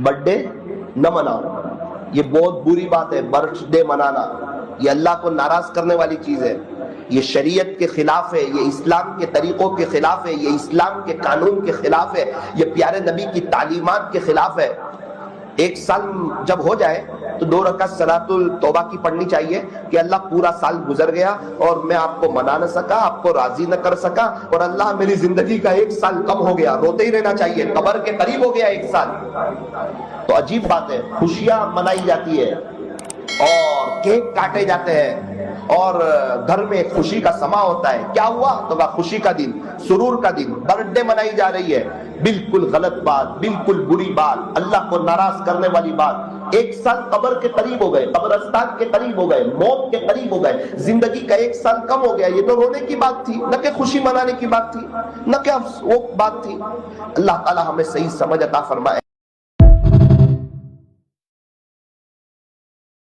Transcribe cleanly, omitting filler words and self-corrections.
Birth day نہ مناؤ، یہ بہت بری بات ہے۔ برتھ ڈے منانا یہ اللہ کو ناراض کرنے والی چیز ہے، یہ شریعت کے خلاف ہے، یہ اسلام کے طریقوں کے خلاف ہے، یہ اسلام کے قانون کے خلاف ہے، یہ پیارے نبی کی تعلیمات کے خلاف ہے۔ ایک سال جب ہو جائے تو 2 رکعت صلاۃ التوبہ کی پڑھنی چاہیے کہ اللہ پورا سال گزر گیا اور میں آپ کو منا نہ سکا، آپ کو راضی نہ کر سکا، اور اللہ میری زندگی کا 1 سال کم ہو گیا، روتے ہی رہنا چاہیے، قبر کے قریب ہو گیا 1 سال۔ تو عجیب بات ہے، خوشیاں منائی جاتی ہے اور کیک کاٹے جاتے ہیں اور گھر میں خوشی کا سما ہوتا ہے۔ کیا ہوا؟ تو کہا خوشی کا دن، سرور کا دن، برتھ ڈے منائی جا رہی ہے۔ بالکل غلط بات، بالکل بری بات، اللہ کو ناراض کرنے والی بات۔ 1 سال قبر کے قریب ہو گئے، قبرستان کے قریب ہو گئے، موت کے قریب ہو گئے، زندگی کا 1 سال کم ہو گیا۔ یہ تو رونے کی بات تھی، نہ کہ خوشی منانے کی بات تھی، نہ کہ وہ بات تھی۔ اللہ تعالی ہمیں صحیح سمجھ عطا فرمائے۔